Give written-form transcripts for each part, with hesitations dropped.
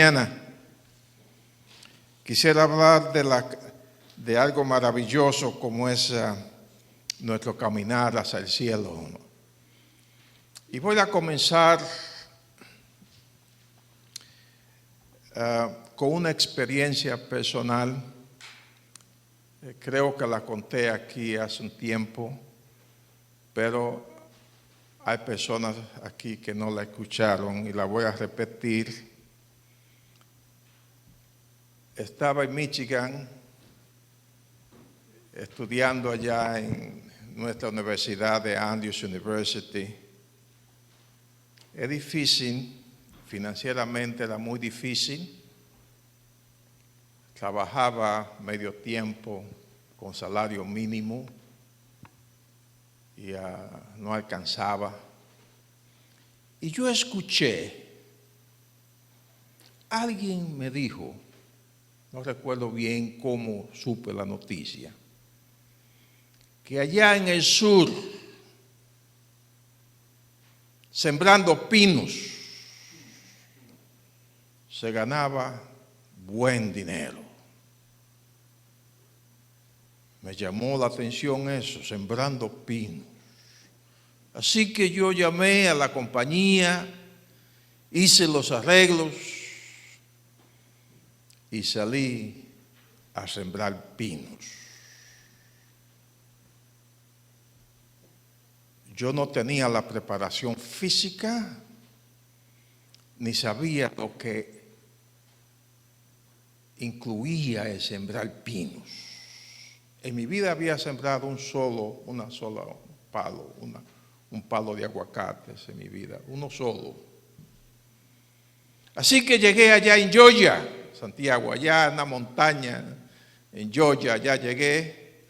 mañana quisiera hablar de algo maravilloso como es nuestro caminar hacia el cielo. Y voy a comenzar con una experiencia personal. Creo que la conté aquí hace un tiempo, pero hay personas aquí que no la escucharon y la voy a repetir. Estaba en Michigan, estudiando allá en nuestra universidad de Andrews University. Es difícil, financieramente era muy difícil. Trabajaba medio tiempo con salario mínimo y no alcanzaba. Y yo escuché, alguien me dijo, no recuerdo bien cómo supe la noticia, que allá en el sur, sembrando pinos, se ganaba buen dinero. Me llamó la atención eso, sembrando pinos. Así que yo llamé a la compañía, hice los arreglos y salí a sembrar pinos. Yo no tenía la preparación física, ni sabía lo que incluía el sembrar pinos. En mi vida había sembrado un palo de aguacates en mi vida, uno solo. Así que llegué allá en Georgia, Santiago, allá en la montaña, en Georgia, allá llegué.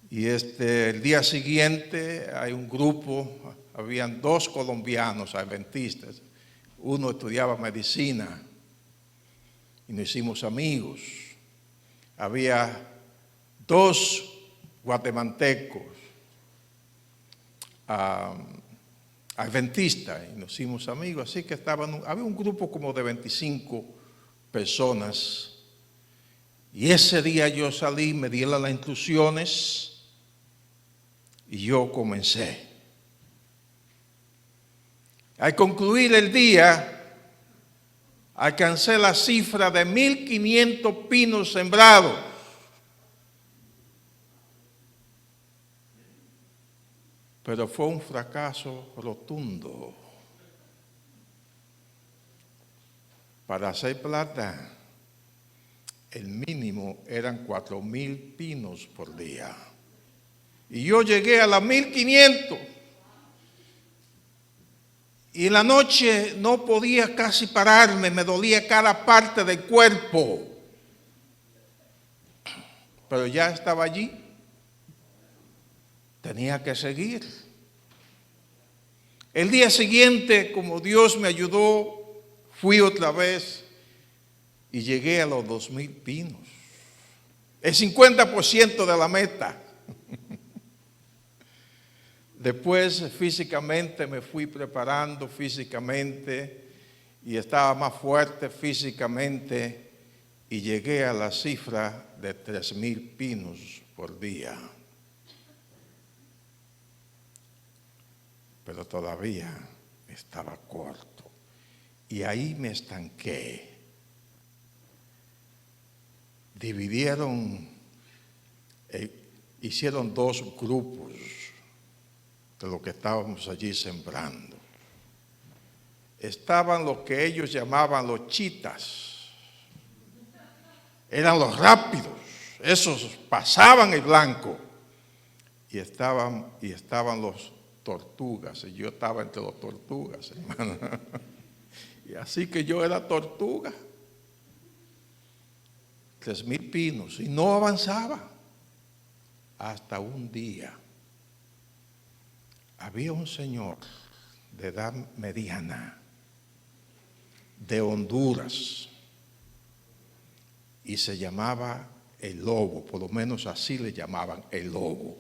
Y el día siguiente hay un grupo, habían 2 colombianos adventistas. Uno estudiaba medicina y nos hicimos amigos. Había 2 guatemaltecos adventistas y nos hicimos amigos. Así que había un grupo como de 25 personas. Y ese día yo salí, me dieron las instrucciones y yo comencé. Al concluir el día, alcancé la cifra de 1,500 pinos sembrados. Pero fue un fracaso rotundo. Para hacer plata, el mínimo eran 4,000 pinos por día. Y yo llegué a las 1,500. Y en la noche no podía casi pararme, me dolía cada parte del cuerpo. Pero ya estaba allí. Tenía que seguir. El día siguiente, como Dios me ayudó, fui otra vez y llegué a los 2,000 pinos. El 50% de la meta. Después físicamente me fui preparando físicamente y estaba más fuerte físicamente y llegué a la cifra de 3,000 pinos por día. Pero todavía estaba corto y ahí me estanqué. Hicieron 2 grupos de lo que estábamos allí sembrando. Estaban los que ellos llamaban los chitas. Eran los rápidos. Esos pasaban el blanco. Y estaban los tortugas. Y yo estaba entre los tortugas, hermano. Y así que yo era tortuga. 3,000 pinos. Y no avanzaba. Hasta un día. Había un señor de edad mediana, de Honduras, y se llamaba el Lobo, por lo menos así le llamaban, el Lobo.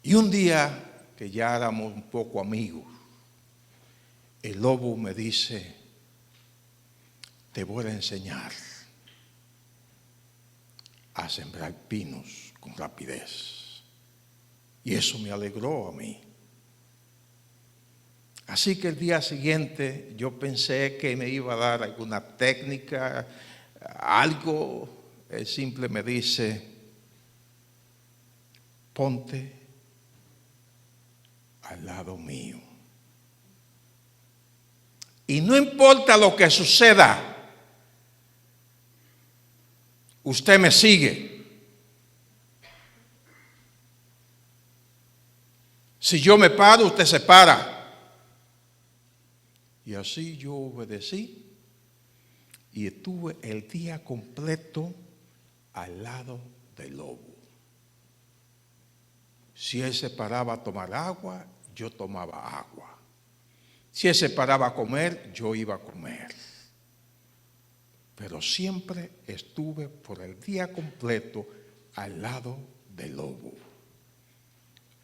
Y un día, que ya éramos un poco amigos, el lobo me dice, te voy a enseñar a sembrar pinos con rapidez. Y eso me alegró a mí. Así que el día siguiente yo pensé que me iba a dar alguna técnica, algo. Él simple me dice, ponte al lado mío. Y no importa lo que suceda, usted me sigue. Si yo me paro, usted se para. Y así yo obedecí y estuve el día completo al lado del lobo. Si él se paraba a tomar agua, yo tomaba agua. Si él se paraba a comer, yo iba a comer. Pero siempre estuve por el día completo al lado del lobo.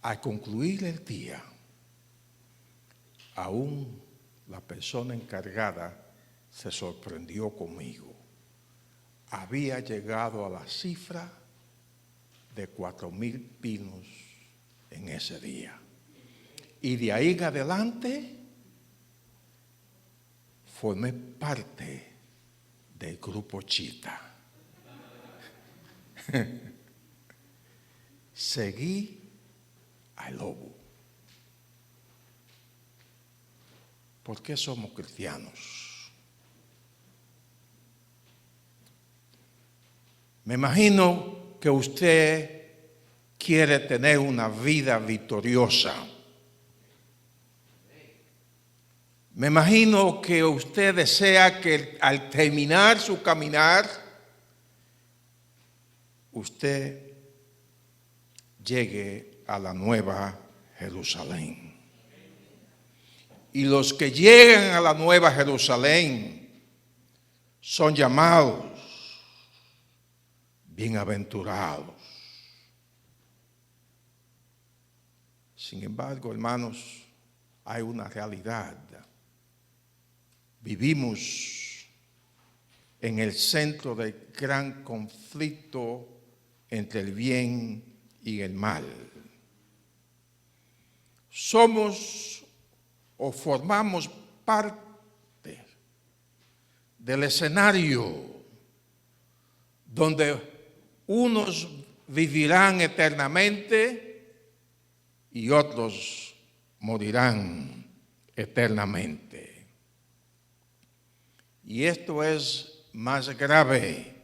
Al concluir el día, aún la persona encargada se sorprendió conmigo. Había llegado a la cifra de 4,000 pinos en ese día. Y de ahí en adelante formé parte del grupo Chita. Seguí al lobo. ¿Por qué somos cristianos? Me imagino que usted quiere tener una vida victoriosa. Me imagino que usted desea que al terminar su caminar, usted llegue a la Nueva Jerusalén. Y los que llegan a la Nueva Jerusalén son llamados bienaventurados. Sin embargo, hermanos, hay una realidad. Vivimos en el centro del gran conflicto entre el bien y el mal. Somos o formamos parte del escenario donde unos vivirán eternamente y otros morirán eternamente. Y esto es más grave,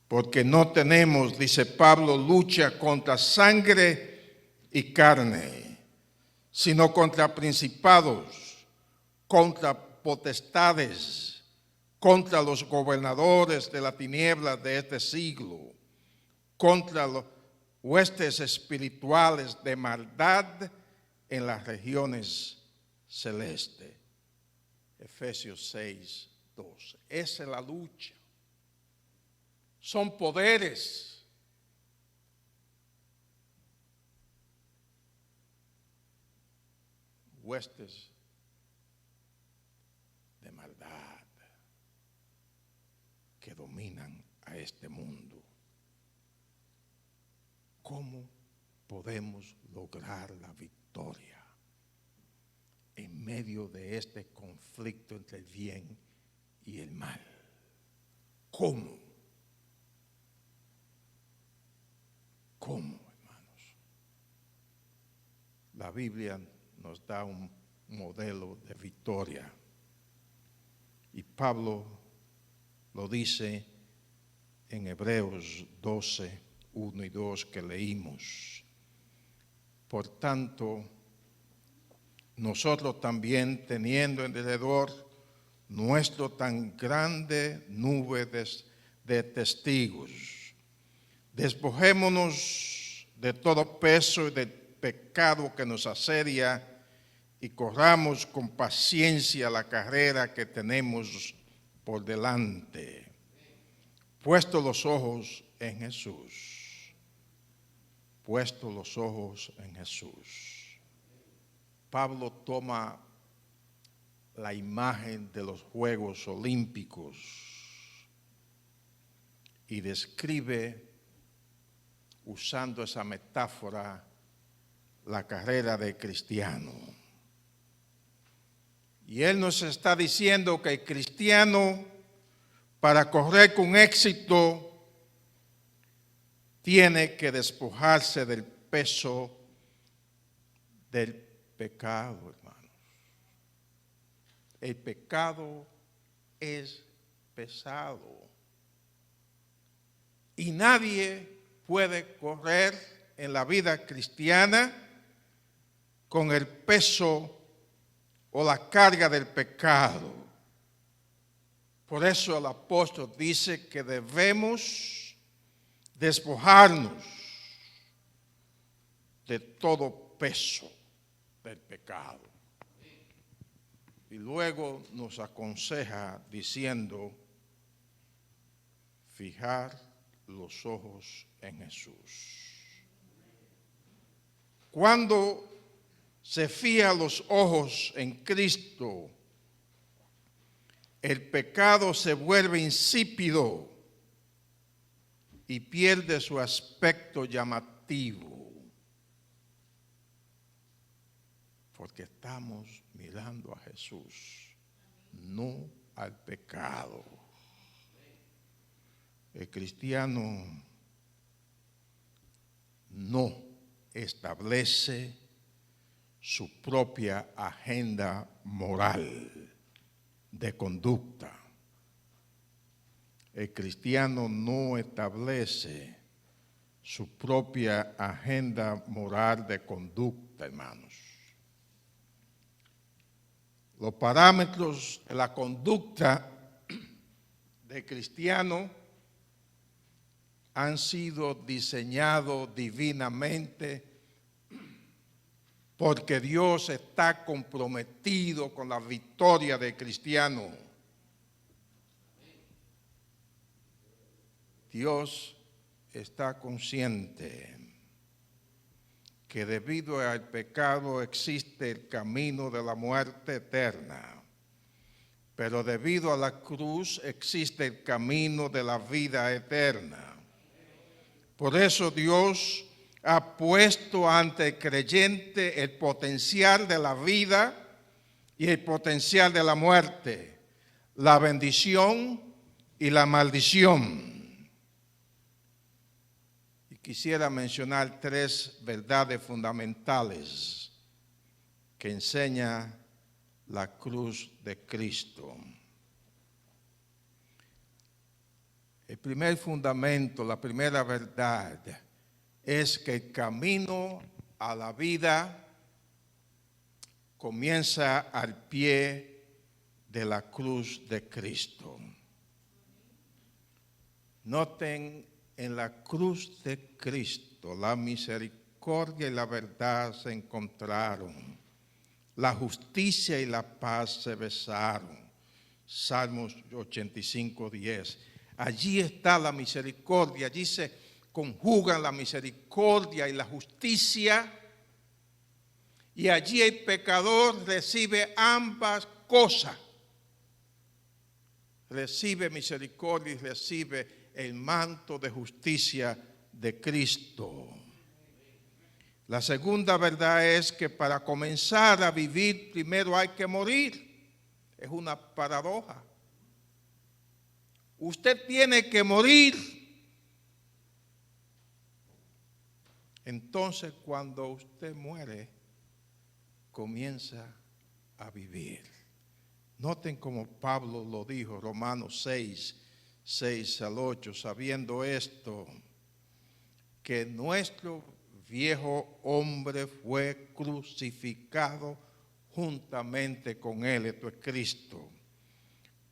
porque no tenemos, dice Pablo, lucha contra sangre y carne, sino contra principados, contra potestades, contra los gobernadores de la tiniebla de este siglo, contra los huestes espirituales de maldad en las regiones celestes. Efesios 6:12. Esa es la lucha. Son poderes. Huestes de maldad que dominan a este mundo. ¿Cómo podemos lograr la victoria en medio de este conflicto entre el bien y el mal? ¿Cómo? ¿Cómo, hermanos? La Biblia nos da un modelo de victoria. Y Pablo lo dice en Hebreos 12, 1 y 2 que leímos. Por tanto, nosotros también, teniendo alrededor nuestro tan grande nube de testigos, despojémonos de todo peso y del pecado que nos asedia y corramos con paciencia la carrera que tenemos por delante, puesto los ojos en Jesús. Puesto los ojos en Jesús. Pablo toma la imagen de los Juegos Olímpicos y describe, usando esa metáfora, la carrera de cristiano. Y él nos está diciendo que el cristiano, para correr con éxito, tiene que despojarse del peso del pecado, hermanos. El pecado es pesado y nadie puede correr en la vida cristiana con el peso o la carga del pecado. Por eso el apóstol dice que debemos despojarnos de todo peso del pecado. Y luego nos aconseja diciendo, fijar los ojos en Jesús. Cuando se fija los ojos en Cristo, el pecado se vuelve insípido y pierde su aspecto llamativo, porque estamos mirando a Jesús, no al pecado. El cristiano no establece su propia agenda moral de conducta. El cristiano no establece su propia agenda moral de conducta, hermanos. Los parámetros de la conducta del cristiano han sido diseñados divinamente porque Dios está comprometido con la victoria del cristiano. Dios está consciente que debido al pecado existe el camino de la muerte eterna, pero debido a la cruz existe el camino de la vida eterna. Por eso Dios ha puesto ante el creyente el potencial de la vida y el potencial de la muerte, la bendición y la maldición. Y quisiera mencionar 3 verdades fundamentales que enseña la cruz de Cristo. El primer fundamento, la primera verdad, es que el camino a la vida comienza al pie de la cruz de Cristo. Noten, en la cruz de Cristo la misericordia y la verdad se encontraron, la justicia y la paz se besaron. Salmos 85:10. Allí está la misericordia, allí se conjugan la misericordia y la justicia, y allí el pecador recibe ambas cosas. Recibe misericordia y recibe el manto de justicia de Cristo. La segunda verdad es que para comenzar a vivir primero hay que morir. Es una paradoja. Usted tiene que morir. Entonces, cuando usted muere, comienza a vivir. Noten como Pablo lo dijo, Romanos 6:6-8, sabiendo esto, que nuestro viejo hombre fue crucificado juntamente con él, esto es Cristo,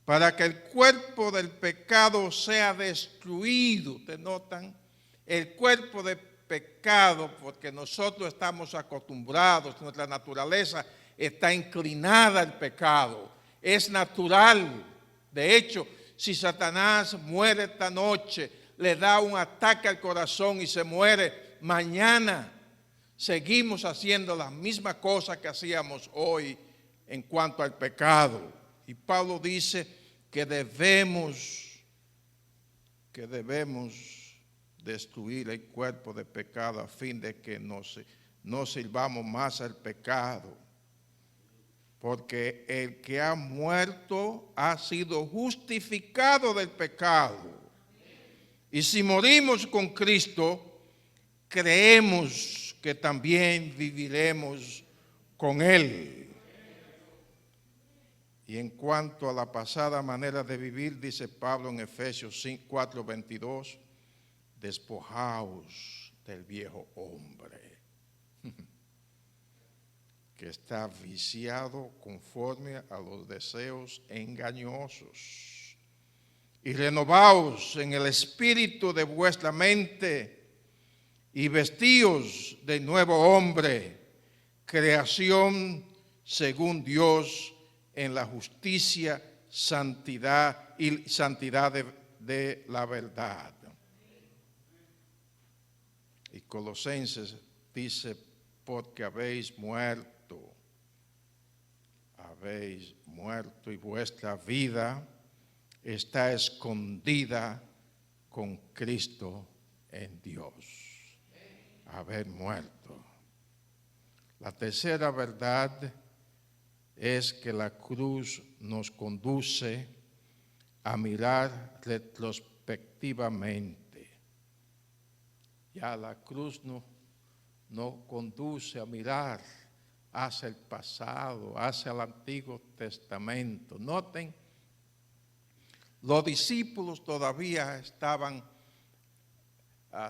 para que el cuerpo del pecado sea destruido. ¿Ustedes notan? El cuerpo del pecado, porque nosotros estamos acostumbrados, nuestra naturaleza está inclinada al pecado, es natural. De hecho, si Satanás muere esta noche, le da un ataque al corazón y se muere mañana, seguimos haciendo las mismas cosas que hacíamos hoy en cuanto al pecado. Y Pablo dice que debemos destruir el cuerpo de pecado a fin de que no sirvamos más al pecado. Porque el que ha muerto ha sido justificado del pecado. Y si morimos con Cristo, creemos que también viviremos con Él. Y en cuanto a la pasada manera de vivir, dice Pablo en Efesios 4:22, despojaos del viejo hombre, que está viciado conforme a los deseos engañosos. Y renovaos en el espíritu de vuestra mente y vestíos de nuevo hombre, creación según Dios en la justicia, santidad de la verdad. Y Colosenses dice, porque habéis muerto y vuestra vida está escondida con Cristo en Dios. Haber muerto. La tercera verdad es que la cruz nos conduce a mirar retrospectivamente. Ya la cruz no conduce a mirar hacia el pasado, hacia el Antiguo Testamento. Noten, los discípulos todavía estaban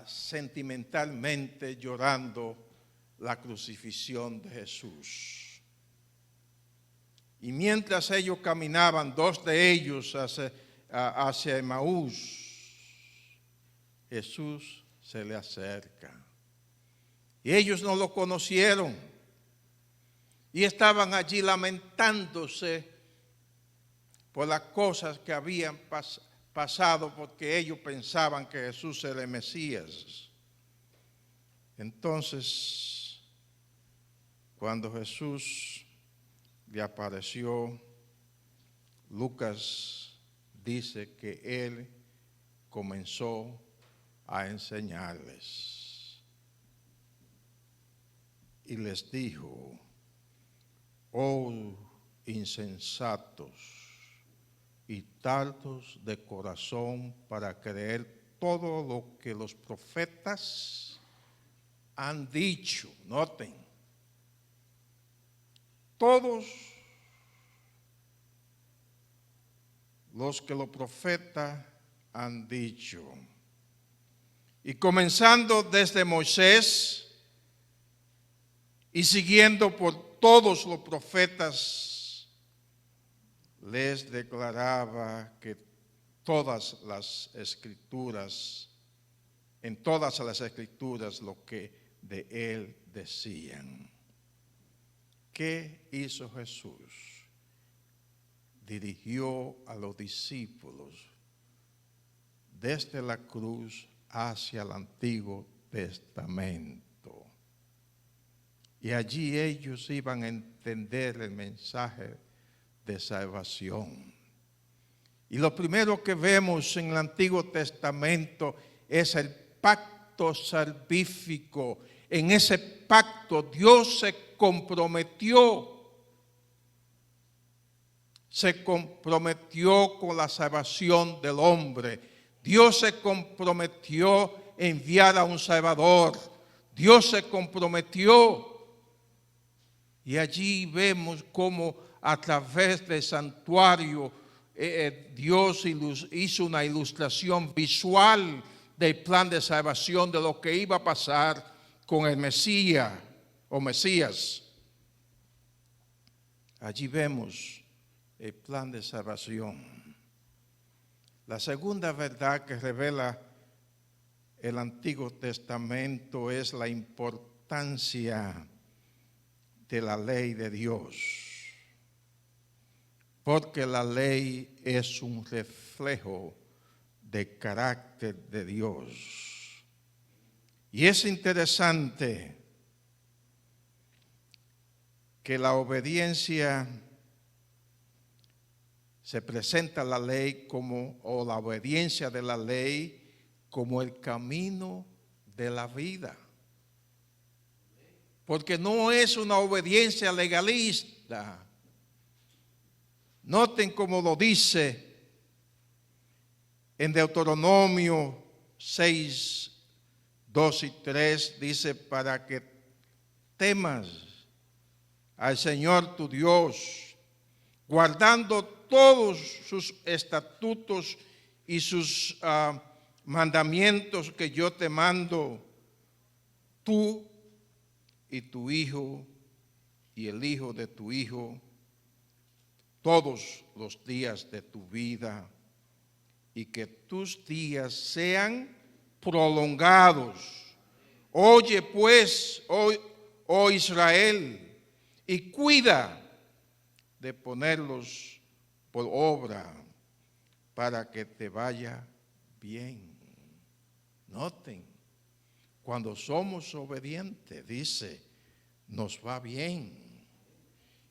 sentimentalmente llorando la crucifixión de Jesús. Y mientras ellos caminaban, dos de ellos hacia Emaús, Jesús se le acerca. Y ellos no lo conocieron. Y estaban allí lamentándose por las cosas que habían pasado, porque ellos pensaban que Jesús era el Mesías. Entonces, cuando Jesús le apareció, Lucas dice que él comenzó a enseñarles. Y les dijo, oh insensatos y tardos de corazón para creer todo lo que los profetas han dicho. Noten, todos los que los profetas han dicho. Y comenzando desde Moisés y siguiendo por todos los profetas, les declaraba que en todas las escrituras lo que de él decían. ¿Qué hizo Jesús? Dirigió a los discípulos desde la cruz hacia el Antiguo Testamento. Y allí ellos iban a entender el mensaje de salvación. Y lo primero que vemos en el Antiguo Testamento es el pacto salvífico. En ese pacto Dios se comprometió con la salvación del hombre. Dios se comprometió a enviar a un Salvador. Dios se comprometió. Y allí vemos cómo a través del santuario Dios hizo una ilustración visual del plan de salvación de lo que iba a pasar con el Mesías o Mesías. Allí vemos el plan de salvación. La segunda verdad que revela el Antiguo Testamento es la importancia de la ley de Dios, porque la ley es un reflejo del carácter de Dios. Y es interesante que la obediencia se presenta la ley como, o la obediencia de la ley, como el camino de la vida. Porque no es una obediencia legalista. Noten cómo lo dice en Deuteronomio 6, 2 y 3, dice, para que temas al Señor tu Dios, guardando todos sus estatutos y sus mandamientos que yo te mando, tú y tu hijo y el hijo de tu hijo, todos los días de tu vida, y que tus días sean prolongados. Oye pues, oh Israel, y cuida de ponerlos por obra para que te vaya bien. Noten, cuando somos obedientes, dice, nos va bien.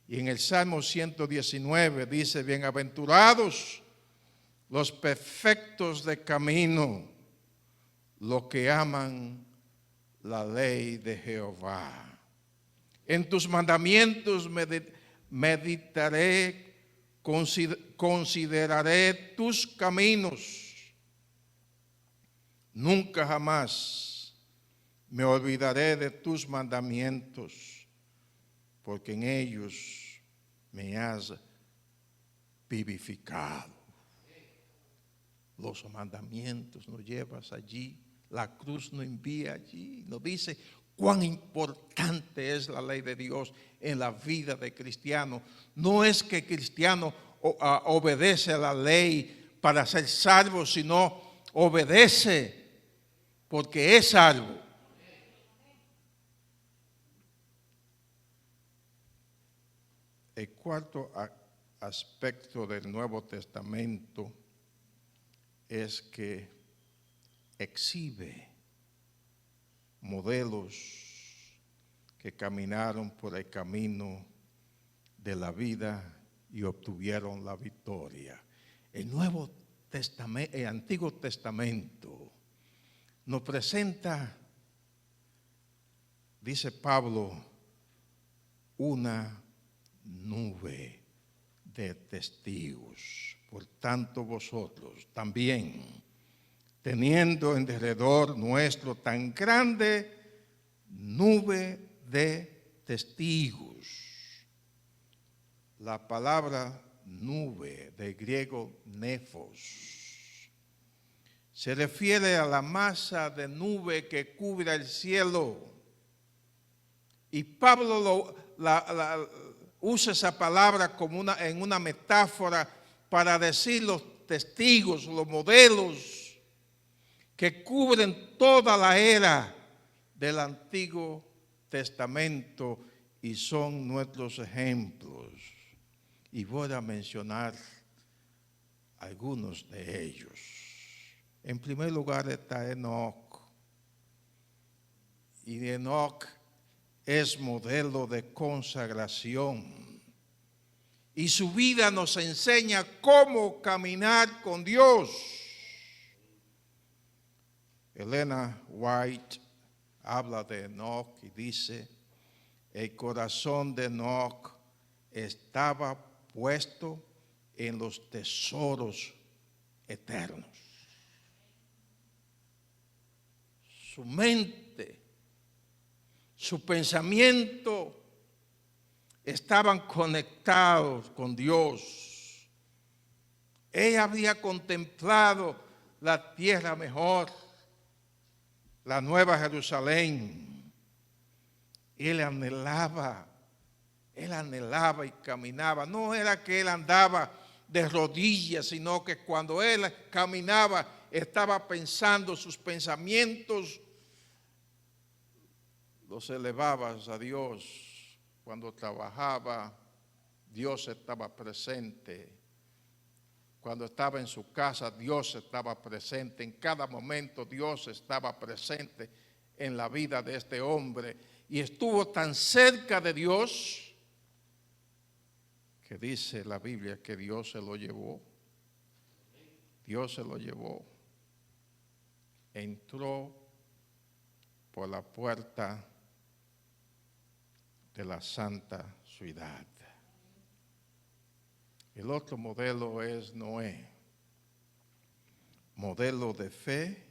Y en el Salmo 119 dice, bienaventurados los perfectos de camino, los que aman la ley de Jehová. En tus mandamientos meditaré, consideraré tus caminos. Nunca jamás me olvidaré de tus mandamientos, porque en ellos me has vivificado. Los mandamientos nos llevas allí, la cruz nos envía allí, nos dice cuán importante es la ley de Dios en la vida de cristiano. No es que cristiano obedece a la ley para ser salvo, sino obedece porque es salvo. El cuarto aspecto del Nuevo Testamento es que exhibe modelos que caminaron por el camino de la vida y obtuvieron la victoria. El Nuevo Testamento, el Antiguo Testamento nos presenta, dice Pablo, una nube de testigos. Por tanto, vosotros también, teniendo en derredor nuestro tan grande nube de testigos. La palabra nube, del griego nefos, se refiere a la masa de nube que cubre el cielo. Y Pablo usa esa palabra como en una metáfora para decir los testigos, los modelos que cubren toda la era del Antiguo Testamento y son nuestros ejemplos. Y voy a mencionar algunos de ellos. En primer lugar está Enoc. Y Enoc es modelo de consagración. Y su vida nos enseña cómo caminar con Dios. Elena White habla de Enoc y dice, el corazón de Enoc estaba puesto en los tesoros eternos. Su mente, su pensamiento estaban conectados con Dios. Ella había contemplado la tierra mejor, la Nueva Jerusalén. Él anhelaba y caminaba. No era que él andaba de rodillas, sino que cuando él caminaba estaba pensando, sus pensamientos los elevaba a Dios. Cuando trabajaba, Dios estaba presente. Cuando estaba en su casa, Dios estaba presente. En cada momento Dios estaba presente en la vida de este hombre. Y estuvo tan cerca de Dios que dice la Biblia que Dios se lo llevó. Dios se lo llevó. Entró por la puerta de la santa ciudad. El otro modelo es Noé, modelo de fe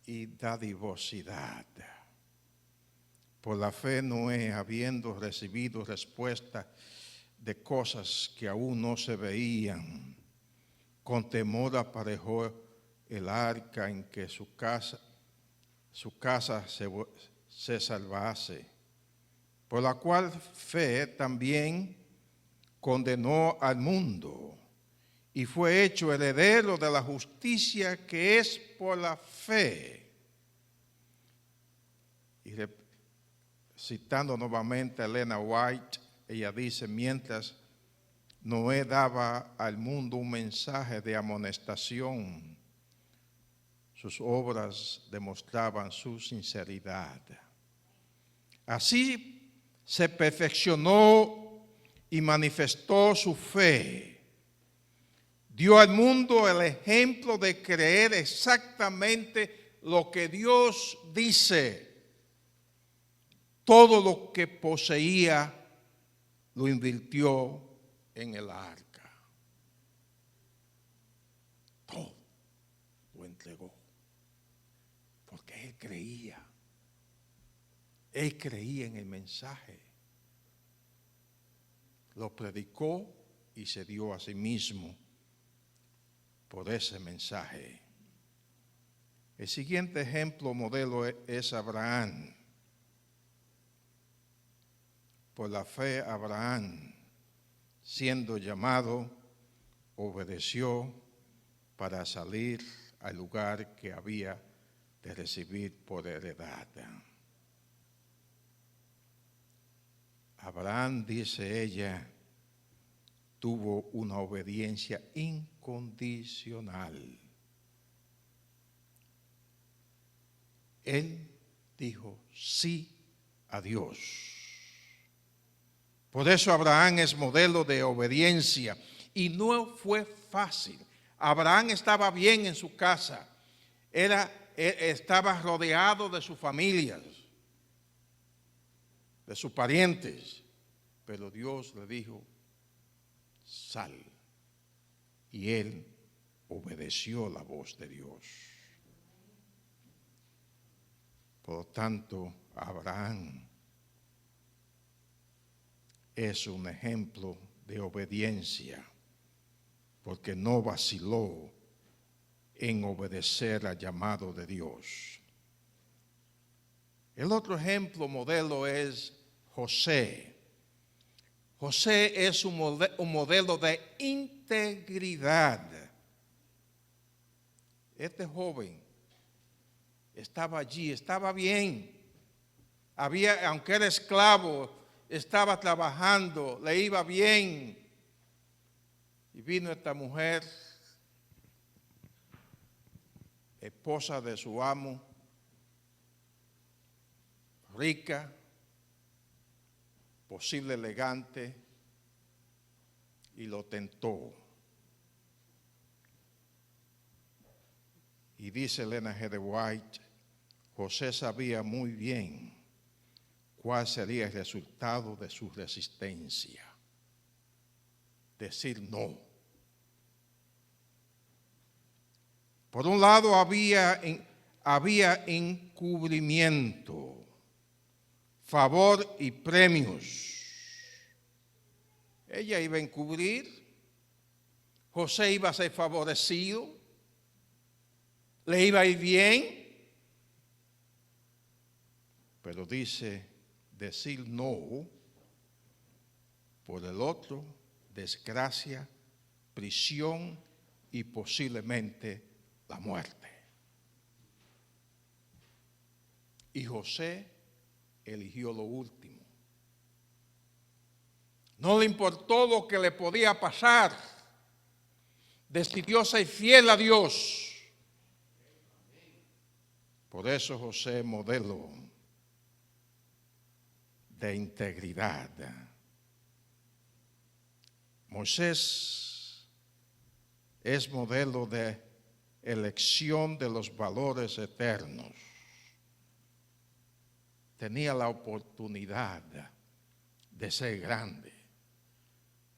y dadivosidad. Por la fe Noé, habiendo recibido respuesta de cosas que aún no se veían, con temor aparejó el arca en que su casa se salvase, por la cual fe también condenó al mundo y fue hecho heredero de la justicia que es por la fe. Y citando nuevamente a Elena White, ella dice, mientras Noé daba al mundo un mensaje de amonestación, sus obras demostraban su sinceridad. Así se perfeccionó y manifestó su fe. Dio al mundo el ejemplo de creer exactamente lo que Dios dice. Todo lo que poseía lo invirtió en el arca. Todo lo entregó. Porque él creía. Él creía en el mensaje. Lo predicó y se dio a sí mismo por ese mensaje. El siguiente ejemplo modelo es Abraham. Por la fe Abraham, siendo llamado, obedeció para salir al lugar que había de recibir por heredad. Abraham, dice ella, tuvo una obediencia incondicional. Él dijo sí a Dios. Por eso Abraham es modelo de obediencia y no fue fácil. Abraham estaba bien en su casa, estaba rodeado de sus familias, de sus parientes, pero Dios le dijo, sal. Y él obedeció la voz de Dios. Por lo tanto, Abraham es un ejemplo de obediencia, porque no vaciló en obedecer al llamado de Dios. El otro ejemplo modelo es José. José es un modelo de integridad. Este joven estaba allí, estaba bien. Aunque era esclavo, estaba trabajando, le iba bien. Y vino esta mujer, esposa de su amo, rica, posible elegante, y lo tentó. Y dice Elena G. White, José sabía muy bien cuál sería el resultado de su resistencia. Decir no. Por un lado había encubrimiento, favor y premios. Ella iba a encubrir, José iba a ser favorecido, le iba a ir bien, pero dice decir no, por el otro, desgracia, prisión y posiblemente la muerte. Y José eligió lo último. No le importó lo que le podía pasar. Decidió ser fiel a Dios. Por eso José es modelo de integridad. Moisés es modelo de elección de los valores eternos. Tenía la oportunidad de ser grande.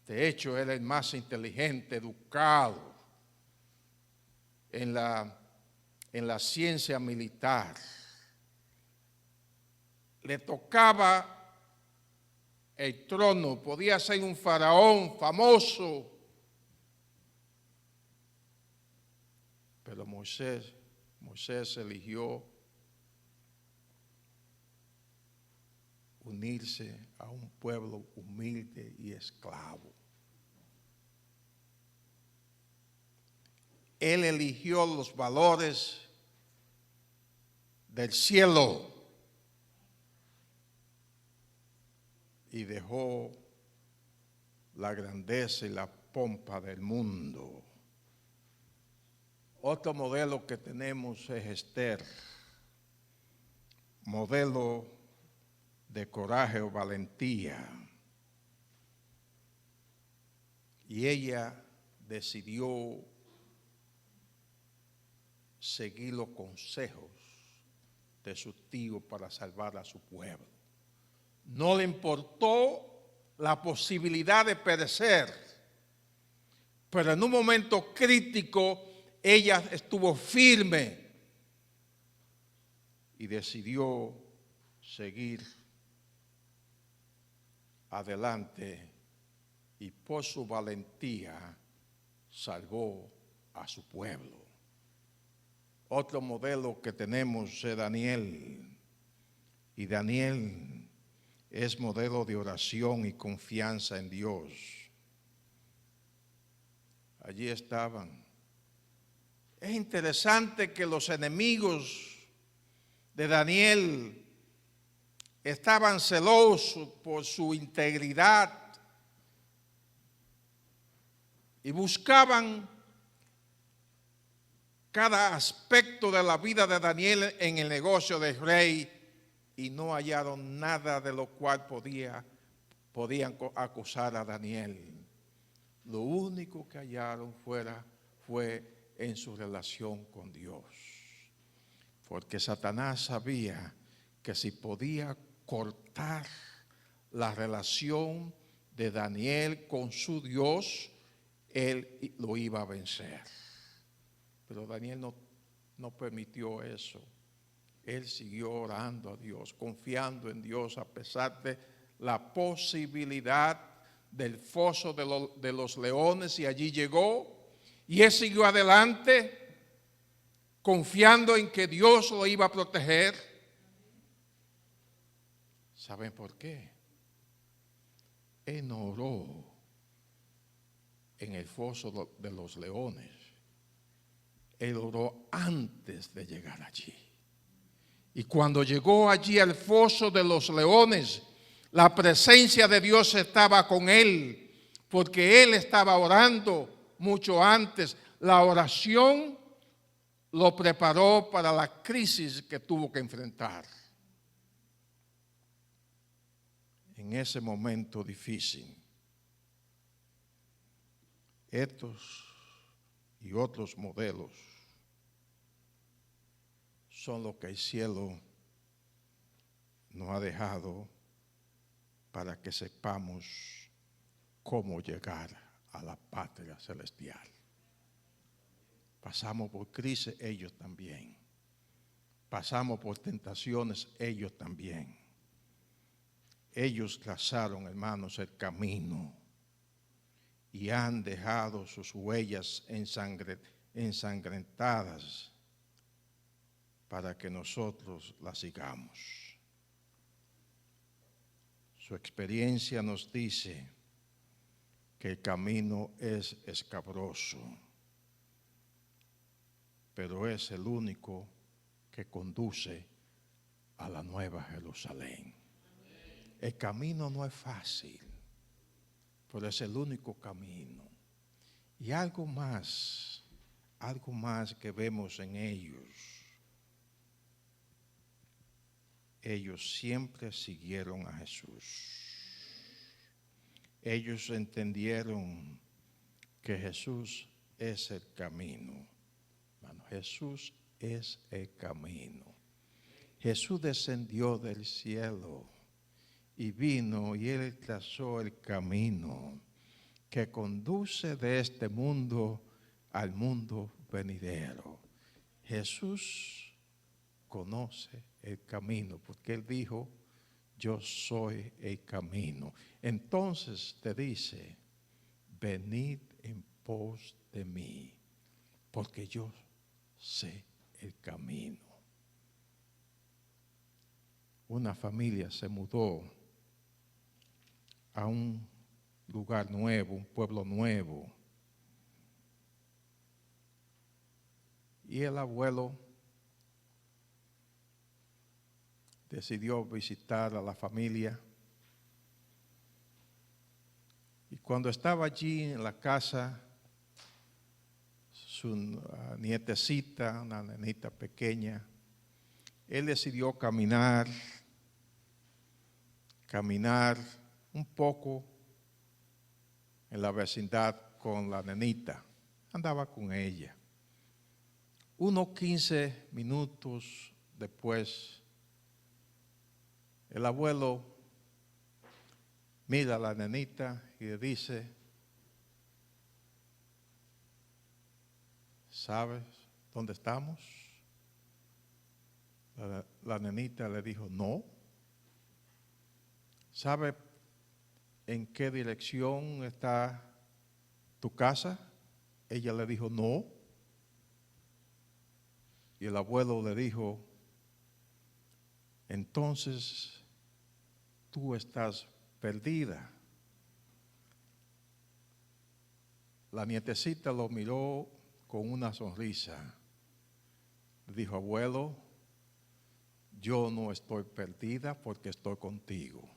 De hecho, era el más inteligente, educado en la ciencia militar. Le tocaba el trono, podía ser un faraón famoso. Pero Moisés eligió unirse a un pueblo humilde y esclavo. Él eligió los valores del cielo y dejó la grandeza y la pompa del mundo. Otro modelo que tenemos es Esther, modelo de coraje o valentía. Y ella decidió seguir los consejos de su tío para salvar a su pueblo. No le importó la posibilidad de perecer, pero en un momento crítico ella estuvo firme y decidió seguir adelante y por su valentía salvó a su pueblo. Otro modelo que tenemos es Daniel, y Daniel es modelo de oración y confianza en Dios. Allí estaban. Es interesante que los enemigos de Daniel estaban celosos por su integridad y buscaban cada aspecto de la vida de Daniel en el negocio del rey y no hallaron nada de lo cual podían acusar a Daniel. Lo único que hallaron fue en su relación con Dios. Porque Satanás sabía que si podía cortar la relación de Daniel con su Dios, él lo iba a vencer. Pero Daniel no permitió eso. Él siguió orando a Dios, confiando en Dios a pesar de la posibilidad del foso de los leones, y allí llegó. Y él siguió adelante, confiando en que Dios lo iba a proteger. ¿Saben por qué? Él no oró en el foso de los leones. Él oró antes de llegar allí. Y cuando llegó allí al foso de los leones, la presencia de Dios estaba con él, porque él estaba orando mucho antes. La oración lo preparó para la crisis que tuvo que enfrentar. En ese momento difícil, estos y otros modelos son lo que el cielo nos ha dejado para que sepamos cómo llegar a la patria celestial. Pasamos por crisis, ellos también. Pasamos por tentaciones, ellos también. Ellos trazaron, hermanos, el camino y han dejado sus huellas ensangrentadas para que nosotros las sigamos. Su experiencia nos dice que el camino es escabroso, pero es el único que conduce a la Nueva Jerusalén. El camino no es fácil, pero es el único camino. Y algo más que vemos en ellos. Ellos siempre siguieron a Jesús. ellos entendieron que Jesús es el camino. Hermano, Jesús es el camino. Jesús descendió del cielo y vino y Él trazó el camino que conduce de este mundo al mundo venidero. Jesús conoce el camino porque Él dijo, yo soy el camino. Entonces te dice, venid en pos de mí, porque yo sé el camino. Una familia se mudó a un lugar nuevo, un pueblo nuevo. Y el abuelo decidió visitar a la familia. Y cuando estaba allí en la casa, su nietecita, una nenita pequeña, él decidió caminar un poco en la vecindad con la nenita. Andaba con ella. Unos 15 minutos después, el abuelo mira a la nenita y le dice, ¿sabes dónde estamos? La nenita le dijo, no. ¿Sabe en qué dirección está tu casa? Ella le dijo, no. Y el abuelo le dijo, entonces tú estás perdida. La nietecita lo miró con una sonrisa. Le dijo, abuelo, yo no estoy perdida porque estoy contigo.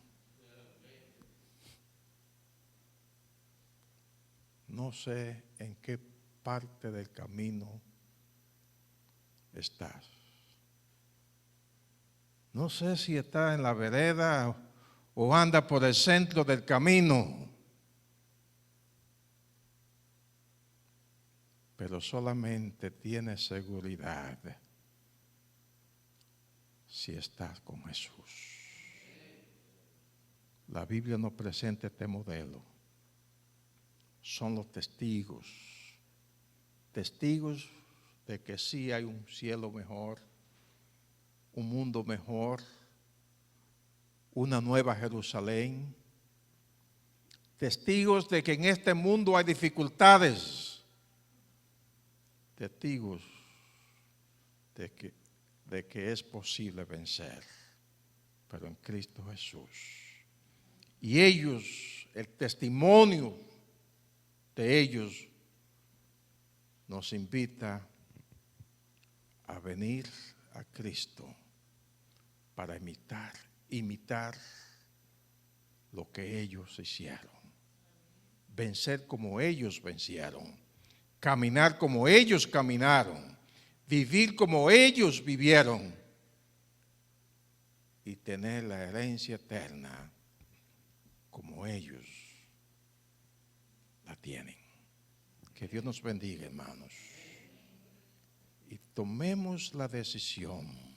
No sé en qué parte del camino estás. No sé si estás en la vereda o anda por el centro del camino. Pero solamente tienes seguridad si estás con Jesús. La Biblia nos presenta este modelo. Son los testigos de que sí hay un cielo mejor, un mundo mejor, una nueva Jerusalén. Testigos de que en este mundo hay dificultades. Testigos de que es posible vencer, pero en Cristo Jesús. Y ellos, el testimonio de ellos nos invita a venir a Cristo para imitar lo que ellos hicieron. Vencer como ellos vencieron. Caminar como ellos caminaron. Vivir como ellos vivieron. Y tener la herencia eterna como ellos la tienen. Que Dios nos bendiga, hermanos. Y tomemos la decisión.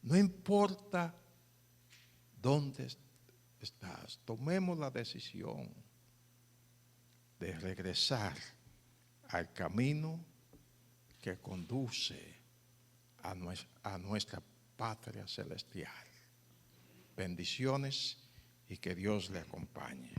No importa dónde estás, tomemos la decisión de regresar al camino que conduce a nuestra patria celestial. Bendiciones y que Dios le acompañe.